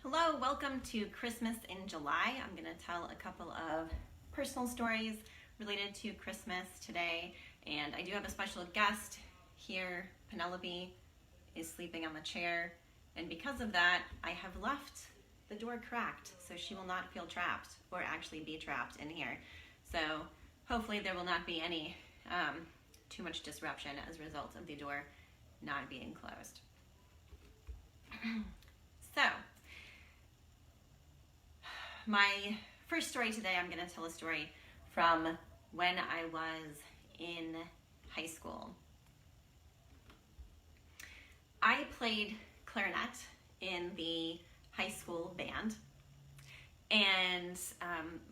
Hello, welcome to Christmas in July. I'm going to tell a couple of personal stories related to Christmas today, and I do have a special guest here. Penelope is sleeping on the chair, and because of that, I have left the door cracked so she will not feel trapped or actually be trapped in here. So hopefully there will not be any too much disruption as a result of the door not being closed. So, my first story today, I'm going to tell a story from when I was in high school. I played clarinet in the high school band, and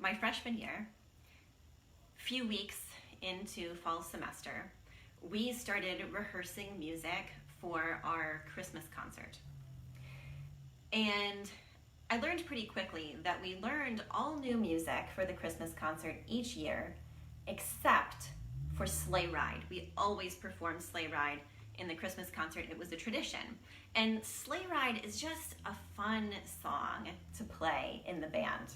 my freshman year, few weeks into fall semester, we started rehearsing music for our Christmas concert. And I learned pretty quickly that we learned all new music for the Christmas concert each year, except for Sleigh Ride. We always performed Sleigh Ride in the Christmas concert. It was a tradition. And Sleigh Ride is just a fun song to play in the band.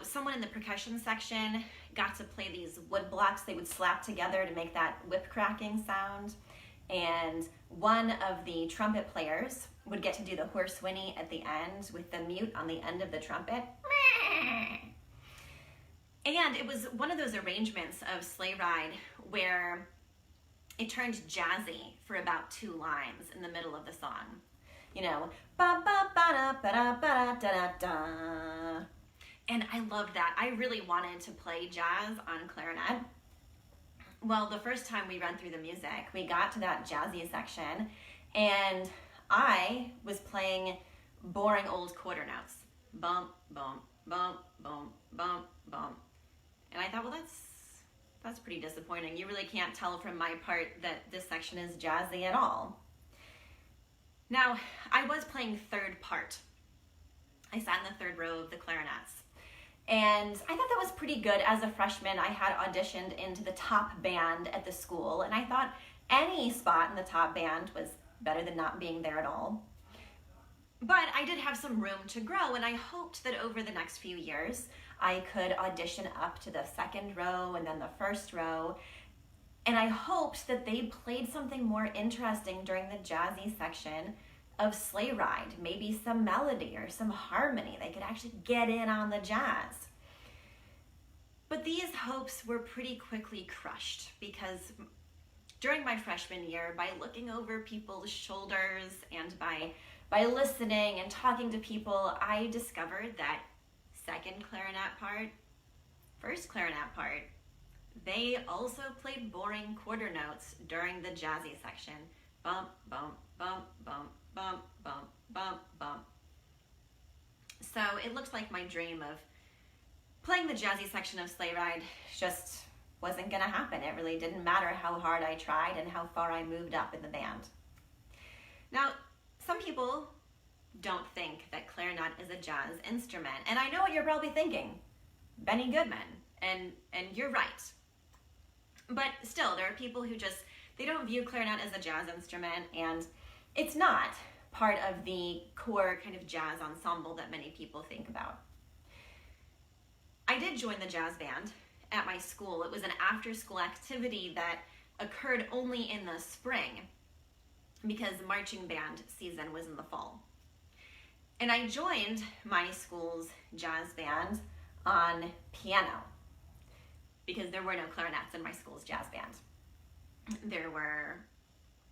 Someone in the percussion section got to play these wood blocks they would slap together to make that whip cracking sound. And one of the trumpet players would get to do the horse whinny at the end with the mute on the end of the trumpet. And it was one of those arrangements of Sleigh Ride where it turned jazzy for about 2 lines in the middle of the song. You know, ba ba ba da ba da ba da da da. And I loved that. I really wanted to play jazz on clarinet. Well, the first time we ran through the music, we got to that jazzy section, and I was playing boring old quarter notes. Bump, bump, bump, bump, bump, bump. And I thought, well, that's pretty disappointing. You really can't tell from my part that this section is jazzy at all. Now, I was playing third part. I sat in the third row of the clarinets. And I thought that was pretty good. As a freshman, I had auditioned into the top band at the school, and I thought any spot in the top band was better than not being there at all. But I did have some room to grow, and I hoped that over the next few years, I could audition up to the second row and then the first row. And I hoped that they played something more interesting during the jazzy section of Sleigh Ride, maybe some melody or some harmony. They could actually get in on the jazz. But these hopes were pretty quickly crushed because during my freshman year, by looking over people's shoulders and by listening and talking to people, I discovered that second clarinet part, first clarinet part, they also played boring quarter notes during the jazzy section. Bump, bump, bump, bump, bump, bump, bump, bump. So it looked like my dream of playing the jazzy section of Sleigh Ride just wasn't gonna happen. It really didn't matter how hard I tried and how far I moved up in the band. Now, some people don't think that clarinet is a jazz instrument, and I know what you're probably thinking, Benny Goodman, and you're right. But still, there are people who they don't view clarinet as a jazz instrument, and it's not part of the core kind of jazz ensemble that many people think about. I did join the jazz band at my school. It was an after-school activity that occurred only in the spring because marching band season was in the fall. And I joined my school's jazz band on piano because there were no clarinets in my school's jazz band. There were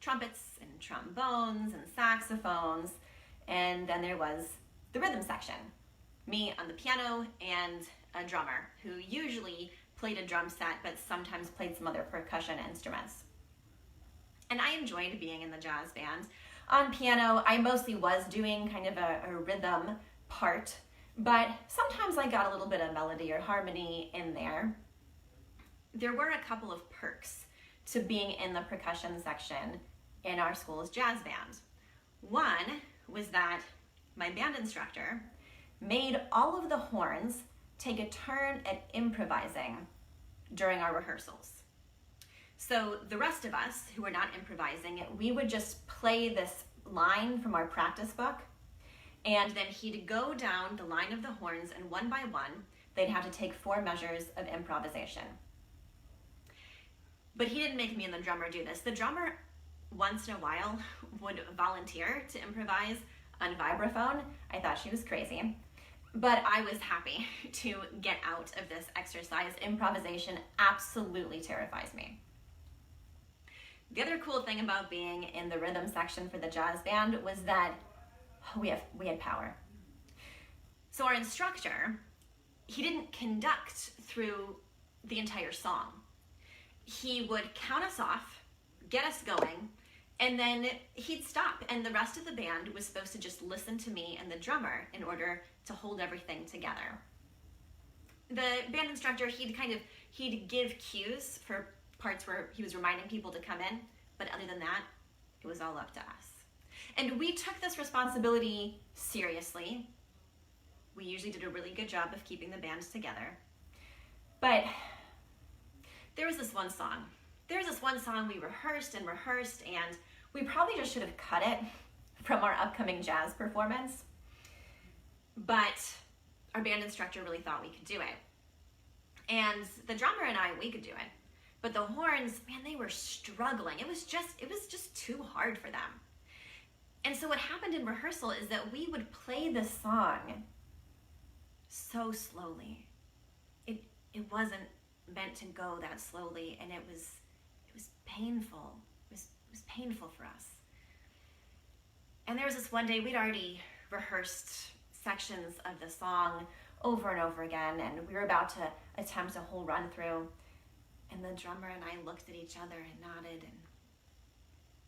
trumpets and trombones and saxophones, and then there was the rhythm section, me on the piano and a drummer who usually played a drum set but sometimes played some other percussion instruments. And I enjoyed being in the jazz band. On piano, I mostly was doing kind of a rhythm part, but sometimes I got a little bit of melody or harmony in there. There were a couple of perks to being in the percussion section in our school's jazz band. One was that my band instructor made all of the horns take a turn at improvising during our rehearsals. So the rest of us who were not improvising, we would just play this line from our practice book, And then he'd go down the line of the horns, and one by one, they'd have to take 4 measures of improvisation. But he didn't make me and the drummer do this. The drummer, once in a while, would volunteer to improvise on vibraphone. I thought she was crazy. But I was happy to get out of this exercise. Improvisation absolutely terrifies me. The other cool thing about being in the rhythm section for the jazz band was that we had power. So our instructor, he didn't conduct through the entire song. He would count us off, get us going, and then he'd stop, and the rest of the band was supposed to just listen to me and the drummer in order to hold everything together. The band instructor, he'd give cues for parts where he was reminding people to come in, but other than that, it was all up to us. And we took this responsibility seriously. We usually did a really good job of keeping the band together. But there was this one song. We rehearsed, and we probably just should have cut it from our upcoming jazz performance. But our band instructor really thought we could do it. And the drummer and I, we could do it. But the horns, man, they were struggling. It was just too hard for them. And so what happened in rehearsal is that we would play the song so slowly. It wasn't meant to go that slowly, and it was painful. It was painful for us. And there was this one day, we'd already rehearsed sections of the song over and over again, and we were about to attempt a whole run through, and the drummer and I looked at each other and nodded, and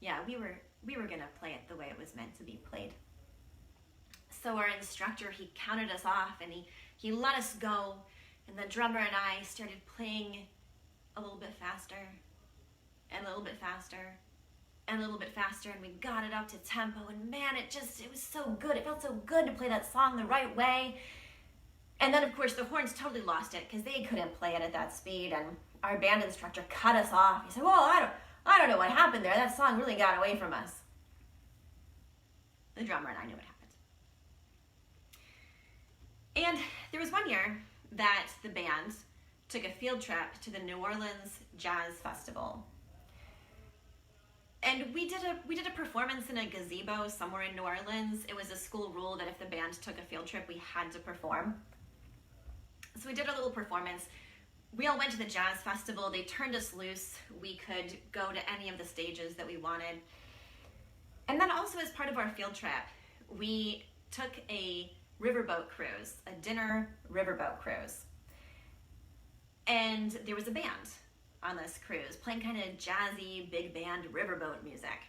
yeah, we were gonna play it the way it was meant to be played. So our instructor, he counted us off, and he let us go, and the drummer and I started playing a little bit faster, and a little bit faster, and a little bit faster, and we got it up to tempo, and man, it was so good. It felt so good to play that song the right way. And then, of course, the horns totally lost it because they couldn't play it at that speed, and our band instructor cut us off. He said, well, I don't know what happened there. That song really got away from us. The drummer and I knew what happened. And there was one year that the band took a field trip to the New Orleans Jazz Festival. And we did a performance in a gazebo somewhere in New Orleans. It was a school rule that if the band took a field trip, we had to perform. So we did a little performance. We all went to the jazz festival. They turned us loose. We could go to any of the stages that we wanted. And then also as part of our field trip, we took a riverboat cruise, a dinner riverboat cruise. And there was a band on this cruise playing kind of jazzy, big band riverboat music.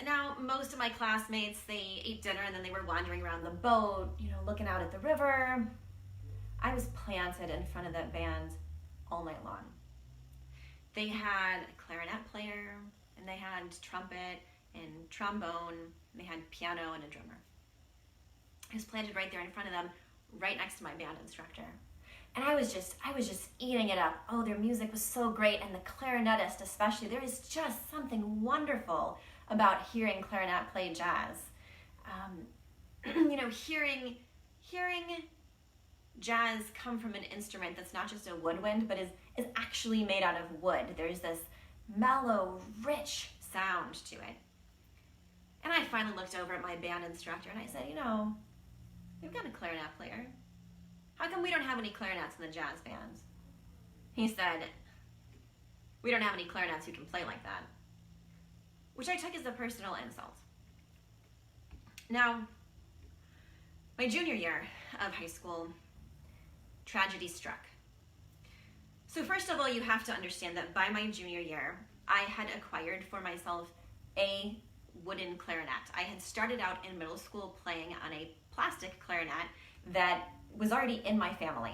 Now, most of my classmates, they ate dinner and then they were wandering around the boat, looking out at the river. I was planted in front of that band all night long. They had a clarinet player, and they had trumpet and trombone, and they had piano and a drummer. I was planted right there in front of them, right next to my band instructor. And I was just eating it up. Oh, their music was so great, and the clarinetist especially. There is just something wonderful about hearing clarinet play jazz. Hearing jazz come from an instrument that's not just a woodwind, but is actually made out of wood. There's this mellow, rich sound to it. And I finally looked over at my band instructor and I said, we've got a clarinet player. How come we don't have any clarinets in the jazz band? He said, we don't have any clarinets who can play like that. Which I took as a personal insult. Now, my junior year of high school, tragedy struck. So first of all, you have to understand that by my junior year, I had acquired for myself a wooden clarinet. I had started out in middle school playing on a plastic clarinet that was already in my family.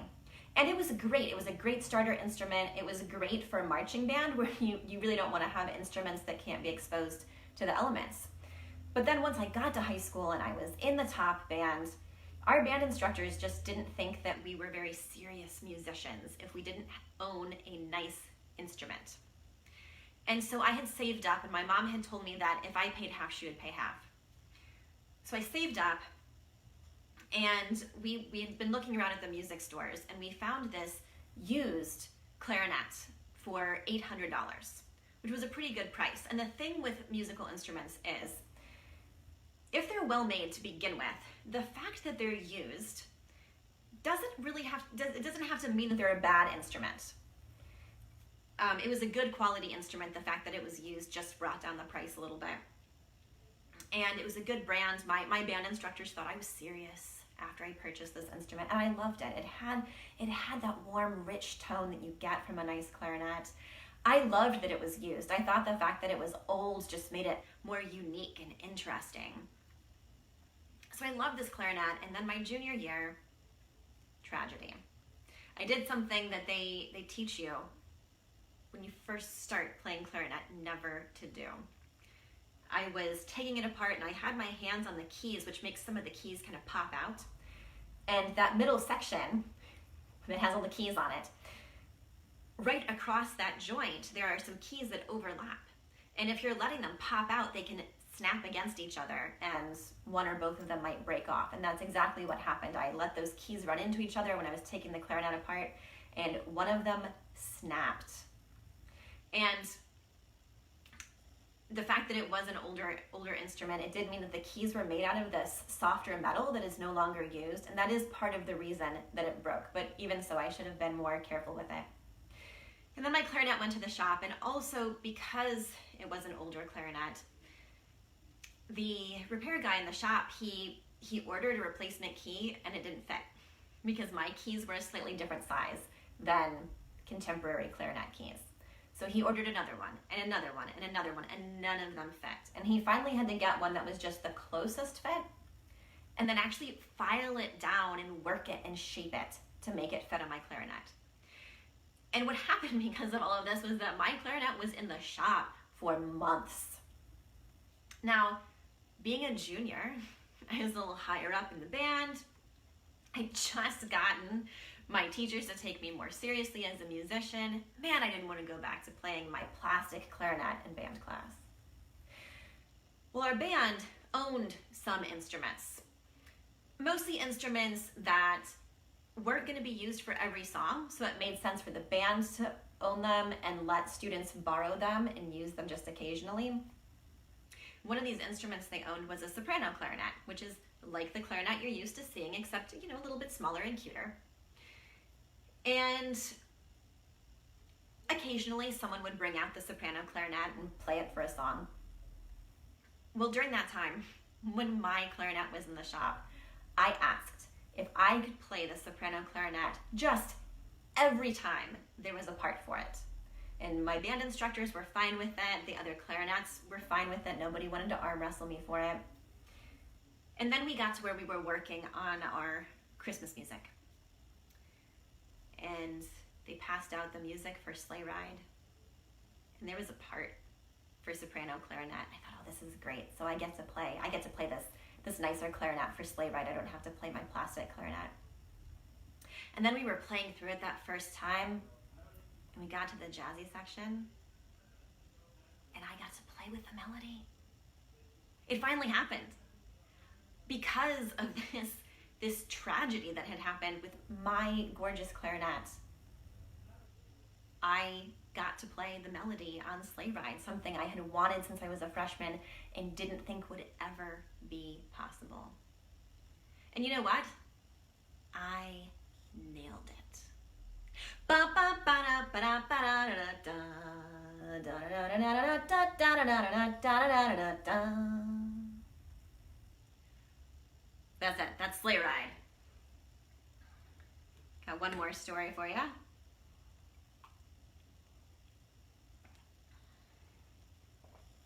And it was great. It was a great starter instrument. It was great for a marching band where you really don't want to have instruments that can't be exposed to the elements. But then once I got to high school and I was in the top band, our band instructors just didn't think that we were very serious musicians if we didn't own a nice instrument. And so I had saved up, and my mom had told me that if I paid half, she would pay half. So I saved up, And we had been looking around at the music stores, and we found this used clarinet for $800, which was a pretty good price. And the thing with musical instruments is, if they're well made to begin with, the fact that they're used it doesn't have to mean that they're a bad instrument. It was a good quality instrument. The fact that it was used just brought down the price a little bit. And it was a good brand. My band instructors thought I was serious after I purchased this instrument, and I loved it. It had that warm, rich tone that you get from a nice clarinet. I loved that it was used. I thought the fact that it was old just made it more unique and interesting. So I loved this clarinet, and then my junior year, tragedy. I did something that they teach you when you first start playing clarinet never to do. I was taking it apart, and I had my hands on the keys, which makes some of the keys kind of pop out. And that middle section that has all the keys on it, right across that joint, there are some keys that overlap. And if you're letting them pop out, they can snap against each other, and one or both of them might break off. And that's exactly what happened. I let those keys run into each other when I was taking the clarinet apart, and one of them snapped. And the fact that it was an older instrument, it did mean that the keys were made out of this softer metal that is no longer used, and that is part of the reason that it broke. But even so, I should have been more careful with it. And then my clarinet went to the shop, and also because it was an older clarinet, the repair guy in the shop, he ordered a replacement key, and it didn't fit because my keys were a slightly different size than contemporary clarinet keys. So he ordered another one, and another one, and another one, and none of them fit. And he finally had to get one that was just the closest fit, and then actually file it down and work it and shape it to make it fit on my clarinet. And what happened because of all of this was that my clarinet was in the shop for months. Now, being a junior, I was a little higher up in the band. I'd just gotten my teachers to take me more seriously as a musician. Man, I didn't want to go back to playing my plastic clarinet in band class. Well, our band owned some instruments, mostly instruments that weren't going to be used for every song, so it made sense for the band to own them and let students borrow them and use them just occasionally. One of these instruments they owned was a soprano clarinet, which is like the clarinet you're used to seeing, except, a little bit smaller and cuter. And occasionally someone would bring out the soprano clarinet and play it for a song. Well, during that time, when my clarinet was in the shop, I asked if I could play the soprano clarinet just every time there was a part for it. And my band instructors were fine with it. The other clarinets were fine with it. Nobody wanted to arm wrestle me for it. And then we got to where we were working on our Christmas music. And they passed out the music for Sleigh Ride. And there was a part for soprano clarinet. I thought, oh, this is great. So I get to play this nicer clarinet for Sleigh Ride. I don't have to play my plastic clarinet. And then we were playing through it that first time, and we got to the jazzy section, and I got to play with the melody. It finally happened. Because of this tragedy that had happened with my gorgeous clarinet, I got to play the melody on Sleigh Ride, something I had wanted since I was a freshman and didn't think would ever be possible. And you know what? I nailed it. That's it. That's Sleigh Ride. Got one more story for you.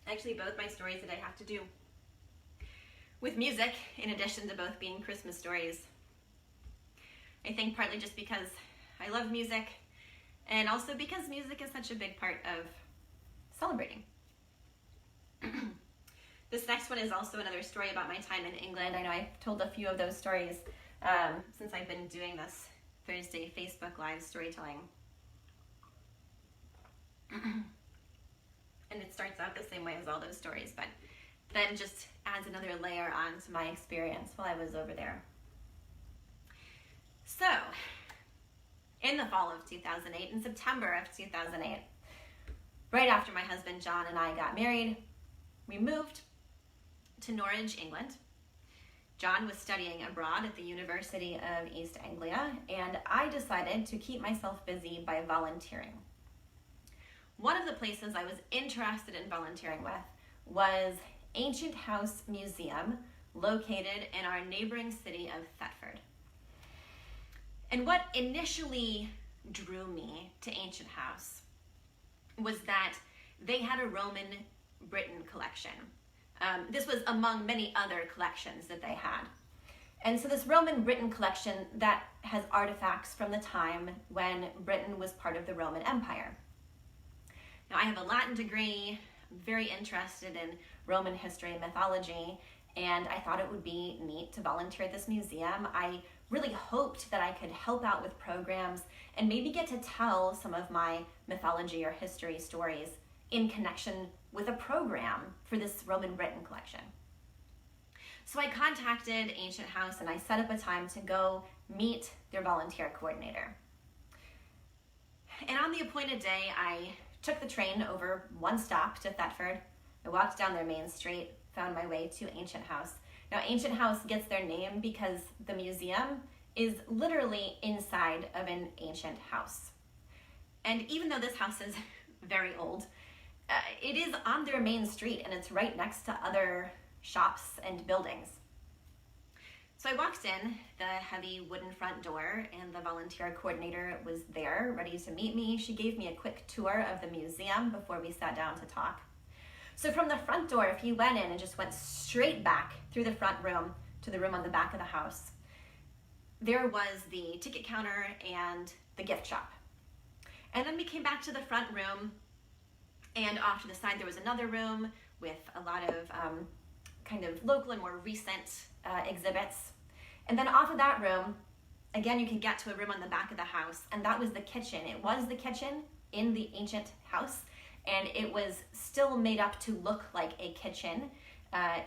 Actually, both my stories today have to do with music, in addition to both being Christmas stories. I think partly just because I love music, and also because music is such a big part of celebrating. This next one is also another story about my time in England. I know I've told a few of those stories since I've been doing this Thursday Facebook Live storytelling. And it starts out the same way as all those stories, but then just adds another layer onto my experience while I was over there. So, in the fall of 2008, in September of 2008, right after my husband John and I got married, we moved to Norwich, England. John was studying abroad at the University of East Anglia, and I decided to keep myself busy by volunteering. One of the places I was interested in volunteering with was Ancient House Museum, located in our neighboring city of Thetford. And what initially drew me to Ancient House was that they had a Roman Britain collection. This was among many other collections that they had. And so this Roman Britain collection that has artifacts from the time when Britain was part of the Roman Empire. Now, I have a Latin degree, I'm very interested in Roman history and mythology, and I thought it would be neat to volunteer at this museum. I really hoped that I could help out with programs and maybe get to tell some of my mythology or history stories in connection with a program for this Roman Britain collection. So I contacted Ancient House and I set up a time to go meet their volunteer coordinator. And on the appointed day, I took the train over one stop to Thetford. I walked down their main street, found my way to Ancient House. Now, Ancient House gets their name because the museum is literally inside of an ancient house. And even though this house is very old, it is on their main street and it's right next to other shops and buildings. So I walked in the heavy wooden front door and the volunteer coordinator was there ready to meet me. She gave me a quick tour of the museum before we sat down to talk. So from the front door, if you went in and just went straight back through the front room to the room on the back of the house, there was the ticket counter and the gift shop. And then we came back to the front room, and off to the side there was another room with a lot of kind of local and more recent exhibits. And then off of that room, again, you can get to a room on the back of the house, and that was the kitchen. It was the kitchen in the ancient house, and it was still made up to look like a kitchen.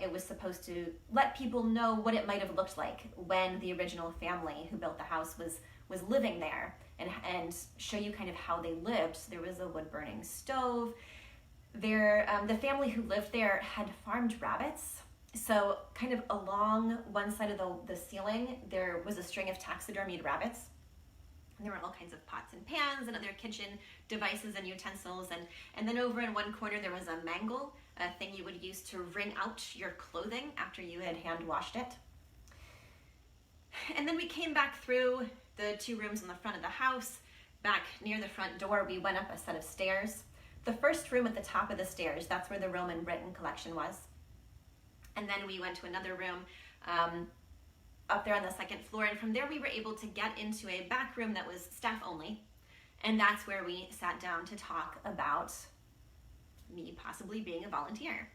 It was supposed to let people know what it might have looked like when the original family who built the house was living there, and show you kind of how they lived. So there was a wood-burning stove. The family who lived there had farmed rabbits. So kind of along one side of the ceiling, there was a string of taxidermied rabbits. And there were all kinds of pots and pans and other kitchen devices and utensils. And then over in one corner, there was a mangle, a thing you would use to wring out your clothing after you had hand washed it. And then we came back through the two rooms on the front of the house. Back near the front door, we went up a set of stairs. The first room at the top of the stairs, that's where the Roman Britain collection was. And then we went to another room up there on the second floor. And from there, we were able to get into a back room that was staff only. And that's where we sat down to talk about me possibly being a volunteer.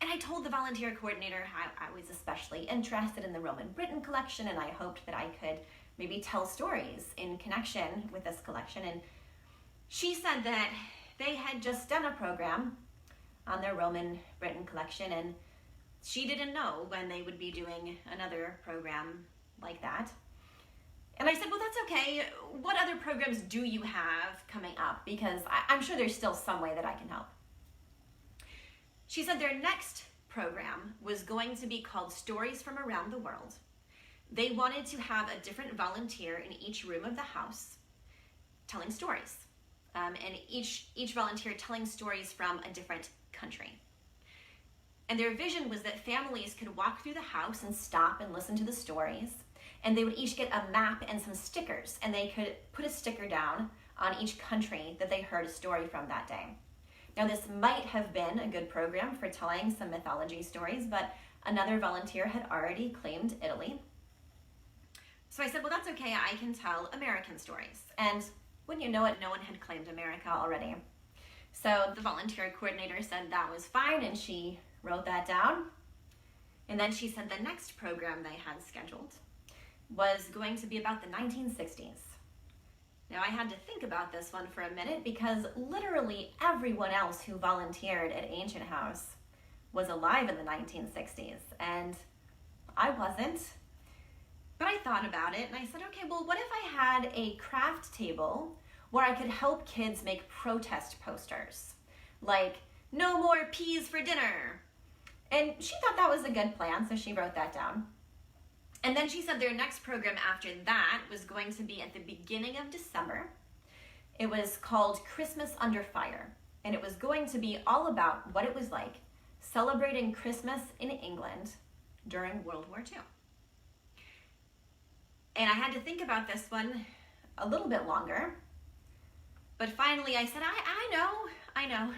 And I told the volunteer coordinator how I was especially interested in the Roman Britain collection, and I hoped that I could maybe tell stories in connection with this collection. And she said that they had just done a program on their Roman Britain collection, and she didn't know when they would be doing another program like that. And I said, well, that's okay. What other programs do you have coming up? Because I'm sure there's still some way that I can help. She said their next program was going to be called Stories from Around the World. They wanted to have a different volunteer in each room of the house telling stories. And each volunteer telling stories from a different country. And their vision was that families could walk through the house and stop and listen to the stories. And they would each get a map and some stickers, and they could put a sticker down on each country that they heard a story from that day. Now, this might have been a good program for telling some mythology stories, but another volunteer had already claimed Italy. So I said, well, that's okay, I can tell American stories. And wouldn't you know it, no one had claimed America already. So the volunteer coordinator said that was fine, and she wrote that down. And then she said the next program they had scheduled was going to be about the 1960s. Now, I had to think about this one for a minute because literally everyone else who volunteered at Ancient House was alive in the 1960s, and I wasn't. But I thought about it and I said, okay, well, what if I had a craft table where I could help kids make protest posters? Like, no more peas for dinner. And she thought that was a good plan, so she wrote that down. And then she said their next program after that was going to be at the beginning of December. It was called Christmas Under Fire, and it was going to be all about what it was like celebrating Christmas in England during World War II. And I had to think about this one a little bit longer, but finally I said, I know.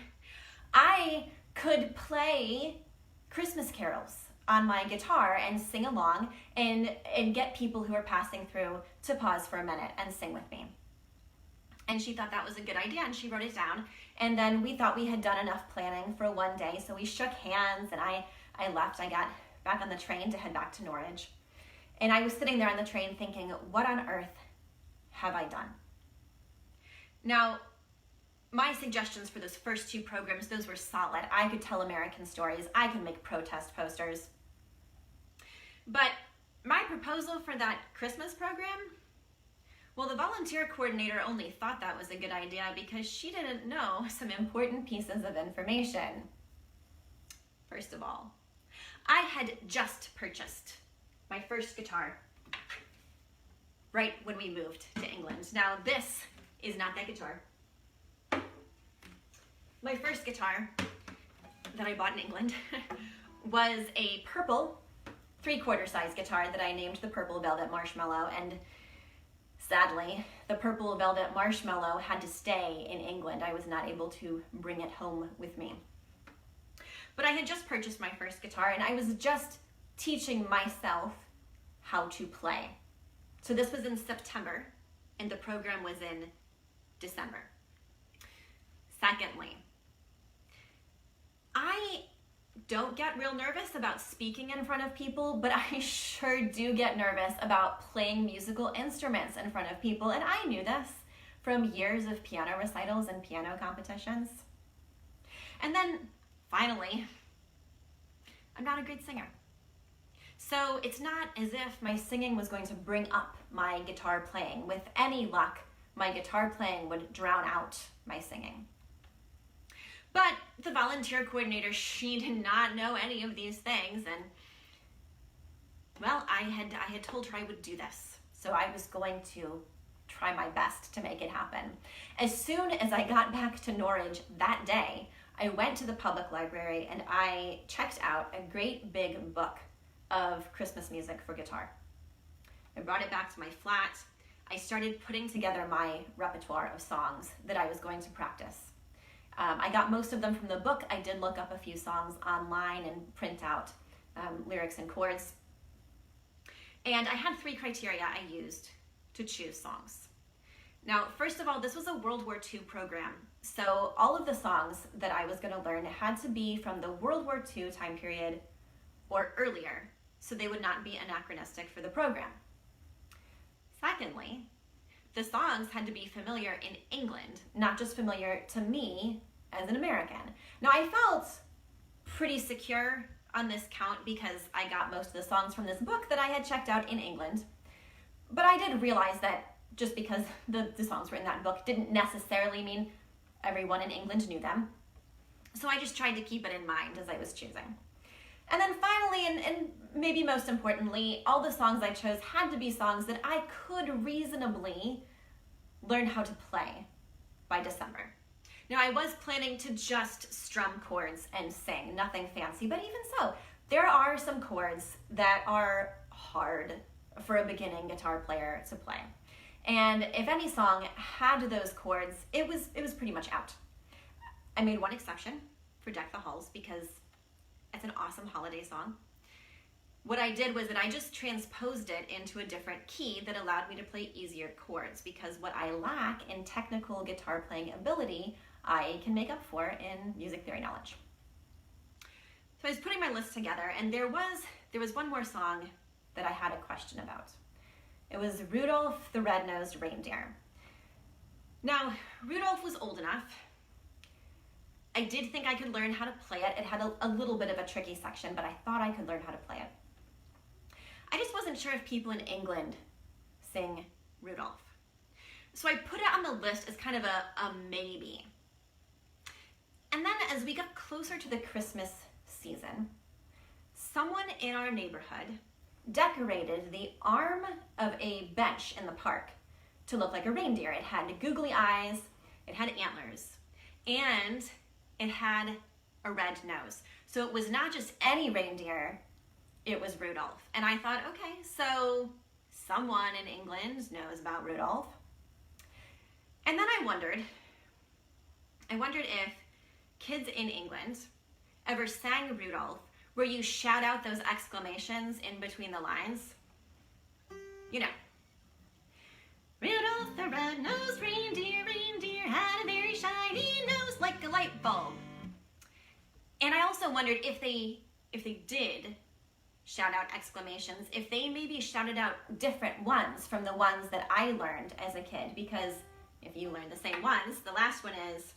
I could play Christmas carols on my guitar and sing along and get people who are passing through to pause for a minute and sing with me. And she thought that was a good idea and she wrote it down. And then we thought we had done enough planning for one day, so we shook hands and I left. I got back on the train to head back to Norwich. And I was sitting there on the train thinking, what on earth have I done? Now, my suggestions for those first two programs, those were solid. I could tell American stories. I could make protest posters. But my proposal for that Christmas program, well, the volunteer coordinator only thought that was a good idea because she didn't know some important pieces of information. First of all, I had just purchased my first guitar right when we moved to England. Now, this is not that guitar. My first guitar that I bought in England was a purple 3/4 size guitar that I named the Purple Velvet Marshmallow, and sadly, the Purple Velvet Marshmallow had to stay in England. I was not able to bring it home with me. But I had just purchased my first guitar and I was just teaching myself how to play. So this was in September and the program was in December. Secondly, I don't get real nervous about speaking in front of people, but I sure do get nervous about playing musical instruments in front of people, and I knew this from years of piano recitals and piano competitions. And then, finally, I'm not a great singer. So it's not as if my singing was going to bring up my guitar playing. With any luck, my guitar playing would drown out my singing. But the volunteer coordinator, she did not know any of these things, and well, I had told her I would do this, so I was going to try my best to make it happen. As soon as I got back to Norwich that day, I went to the public library and I checked out a great big book of Christmas music for guitar. I brought it back to my flat. I started putting together my repertoire of songs that I was going to practice. I got most of them from the book. I did look up a few songs online and print out lyrics and chords. And I had 3 criteria I used to choose songs. Now, first of all, this was a World War II program. So all of the songs that I was going to learn had to be from the World War II time period or earlier, so they would not be anachronistic for the program. Secondly, the songs had to be familiar in England, not just familiar to me as an American. Now, I felt pretty secure on this count because I got most of the songs from this book that I had checked out in England. But I did realize that just because the songs were in that book didn't necessarily mean everyone in England knew them. So I just tried to keep it in mind as I was choosing. And then finally, and maybe most importantly, all the songs I chose had to be songs that I could reasonably learn how to play by December. Now, I was planning to just strum chords and sing, nothing fancy, but even so, there are some chords that are hard for a beginning guitar player to play. And if any song had those chords, it was pretty much out. I made one exception for Deck the Halls because it's an awesome holiday song. What I did was that I just transposed it into a different key that allowed me to play easier chords, because what I lack in technical guitar playing ability, I can make up for in music theory knowledge. So I was putting my list together, and there was one more song that I had a question about. It was Rudolph the Red-Nosed Reindeer. Now, Rudolph was old enough. I did think I could learn how to play it. It had a little bit of a tricky section, but I thought I could learn how to play it. I just wasn't wasn't sure if people in England sing Rudolph. So I put it on the list as kind of a maybe. And then as we got closer to the Christmas season, someone in our neighborhood decorated the arm of a bench in the park to look like a reindeer. It had googly eyes, it had antlers, and it had a red nose. So it was not just any reindeer, it was Rudolph. And I thought, okay, so someone in England knows about Rudolph. And then I wondered if kids in England ever sang Rudolph where you shout out those exclamations in between the lines. You know, Rudolph the red-nosed reindeer had a very shiny nose like a light bulb. And I also wondered if they did shout out exclamations, if they maybe shouted out different ones from the ones that I learned as a kid, because if you learn the same ones, the last one is,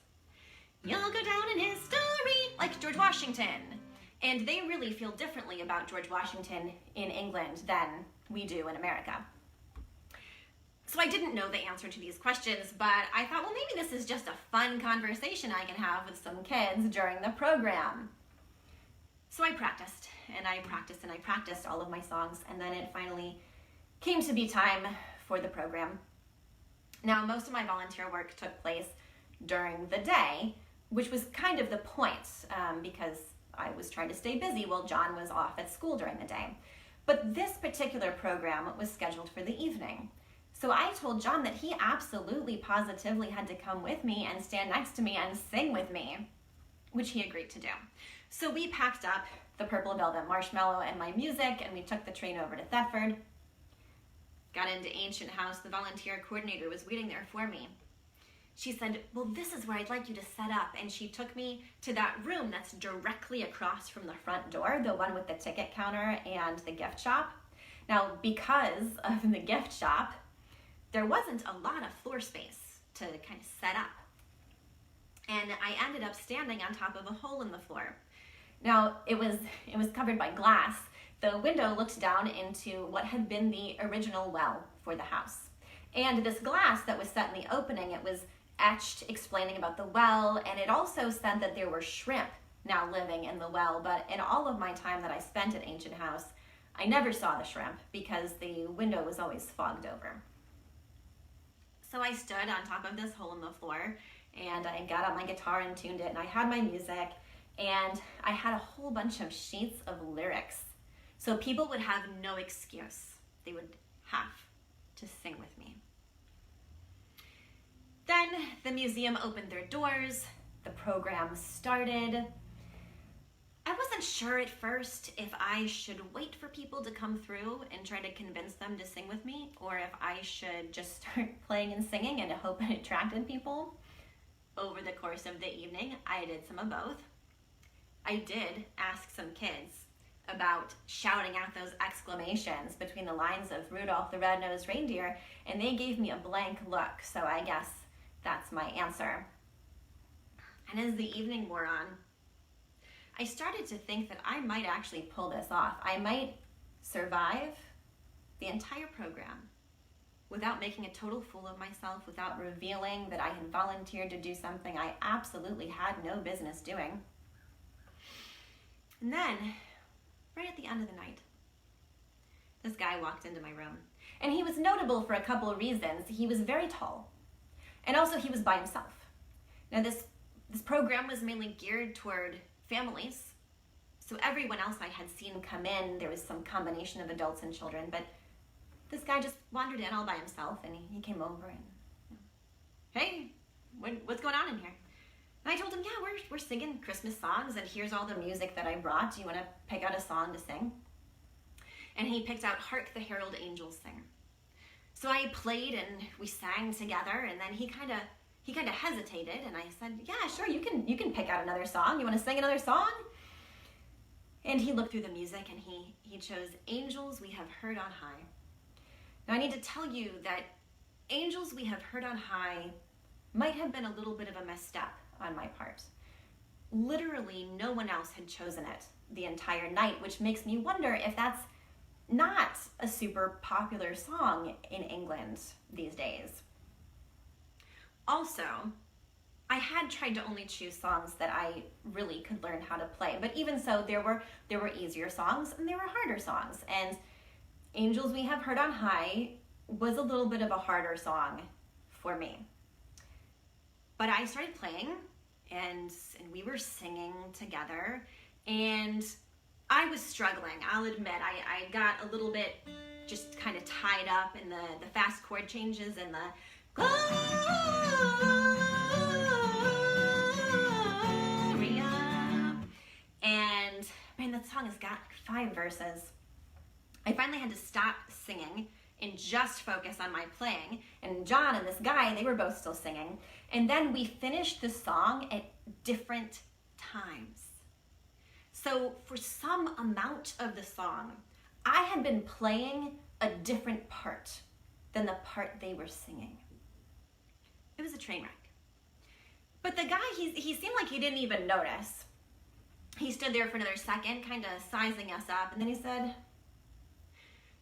"You'll go down in history like George Washington." And they really feel differently about George Washington in England than we do in America. So I didn't know the answer to these questions, but I thought, well, maybe this is just a fun conversation I can have with some kids during the program. So I practiced, and I practiced, and I practiced all of my songs, and then it finally came to be time for the program. Now, most of my volunteer work took place during the day, which was kind of the point, because I was trying to stay busy while John was off at school during the day. But this particular program was scheduled for the evening. So I told John that he absolutely, positively had to come with me and stand next to me and sing with me, which he agreed to do. So we packed up the Purple Velvet Marshmallow and my music, and we took the train over to Thetford. Got into Ancient House. The volunteer coordinator was waiting there for me. She said, well, this is where I'd like you to set up. And she took me to that room that's directly across from the front door, the one with the ticket counter and the gift shop. Now, because of the gift shop, there wasn't a lot of floor space to kind of set up. And I ended up standing on top of a hole in the floor. Now, it was covered by glass. The window looked down into what had been the original well for the house. And this glass that was set in the opening, it was etched explaining about the well, and it also said that there were shrimp now living in the well, but in all of my time that I spent at Ancient House, I never saw the shrimp because the window was always fogged over. So I stood on top of this hole in the floor, and I got out my guitar and tuned it, and I had my music, and I had a whole bunch of sheets of lyrics. So people would have no excuse. They would have to sing with me. Then the museum opened their doors, the program started. I wasn't sure at first if I should wait for people to come through and try to convince them to sing with me, or if I should just start playing and singing and hope it attracted people. Over the course of the evening, I did some of both. I did ask some kids about shouting out those exclamations between the lines of Rudolph the Red-Nosed Reindeer, and they gave me a blank look, so I guess that's my answer. And as the evening wore on, I started to think that I might actually pull this off. I might survive the entire program without making a total fool of myself, without revealing that I had volunteered to do something I absolutely had no business doing. And then, right at the end of the night, this guy walked into my room. And he was notable for a couple of reasons. He was very tall. And also he was by himself. Now this program was mainly geared toward families. So everyone else I had seen come in, there was some combination of adults and children, but this guy just wandered in all by himself, and he came over and, hey, what's going on in here? And I told him, yeah, we're singing Christmas songs, and here's all the music that I brought. Do you want to pick out a song to sing? And he picked out Hark the Herald Angels Sing. So I played, and we sang together, and then he kind of hesitated, and I said, yeah, sure, you can pick out another song. You want to sing another song? And he looked through the music, and he chose Angels We Have Heard on High. Now I need to tell you that Angels We Have Heard on High might have been a little bit of a misstep on my part. Literally no one else had chosen it the entire night, which makes me wonder if that's not a super popular song in England these days. Also, I had tried to only choose songs that I really could learn how to play, but even so, there were easier songs and there were harder songs, and Angels We Have Heard on High was a little bit of a harder song for me. But I started playing, and we were singing together, and I was struggling. I'll admit, I got a little bit just kind of tied up in the fast chord changes and the Gloria. And man, that song has got 5 verses. I finally had to stop singing and just focus on my playing. And John and this guy, they were both still singing. And then we finished the song at different times. So for some amount of the song, I had been playing a different part than the part they were singing. It was a train wreck. But the guy, he seemed like he didn't even notice. He stood there for another second, kind of sizing us up, and then he said,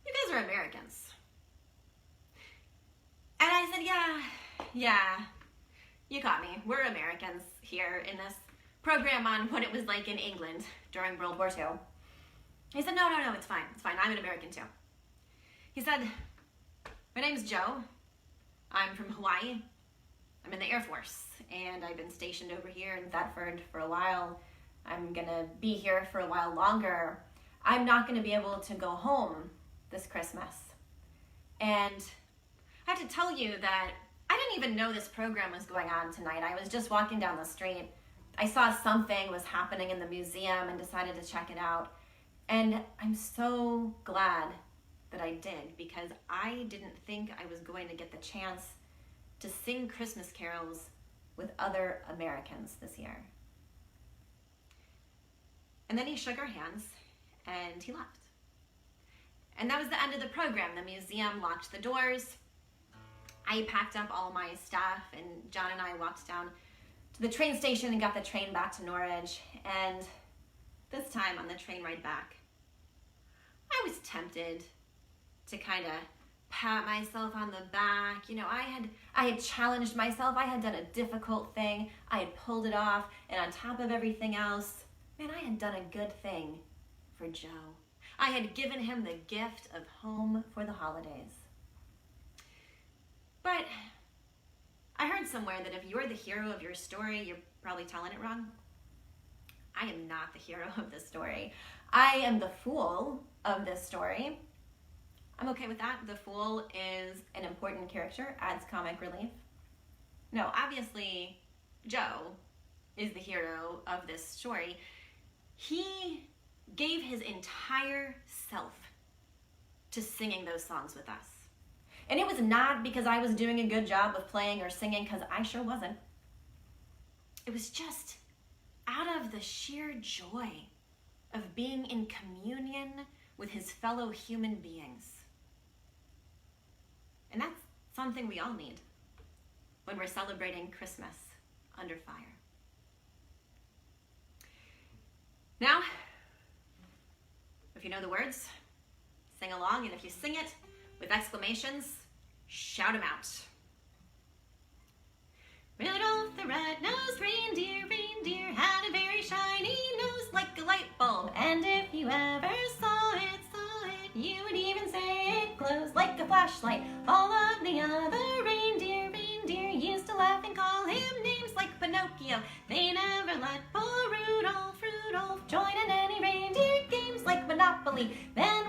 "You guys are Americans." And I said, yeah, you caught me. We're Americans here in this program on what it was like in England during World War II. He said, no, it's fine. I'm an American too. He said, "My name's Joe. I'm from Hawaii. I'm in the Air Force, and I've been stationed over here in Thetford for a while. I'm gonna be here for a while longer. I'm not gonna be able to go home this Christmas." And I have to tell you that I didn't even know this program was going on tonight. I was just walking down the street. I saw something was happening in the museum and decided to check it out. And I'm so glad that I did, because I didn't think I was going to get the chance to sing Christmas carols with other Americans this year. And then he shook our hands and he left. And that was the end of the program. The museum locked the doors. I packed up all my stuff, and John and I walked down to the train station and got the train back to Norwich. And this time on the train ride back, I was tempted to kind of pat myself on the back. You know, I had challenged myself. I had done a difficult thing. I had pulled it off, and on top of everything else, man, I had done a good thing for Joe. I had given him the gift of home for the holidays. But I heard somewhere that if you're the hero of your story, you're probably telling it wrong. I am not the hero of this story. I am the fool of this story. I'm okay with that. The fool is an important character, adds comic relief. No, obviously, Joe is the hero of this story. He gave his entire self to singing those songs with us. And it was not because I was doing a good job of playing or singing, because I sure wasn't. It was just out of the sheer joy of being in communion with his fellow human beings. And that's something we all need when we're celebrating Christmas under fire. Now, if you know the words, sing along, and if you sing it with exclamations, shout them out. Rudolph the red-nosed reindeer, had a very shiny nose like a light bulb. And if you ever saw it, you would even say it glows like a flashlight. All of the other reindeer used to laugh and call him names like Pinocchio. They never let poor Rudolph join in any reindeer games like Monopoly. Then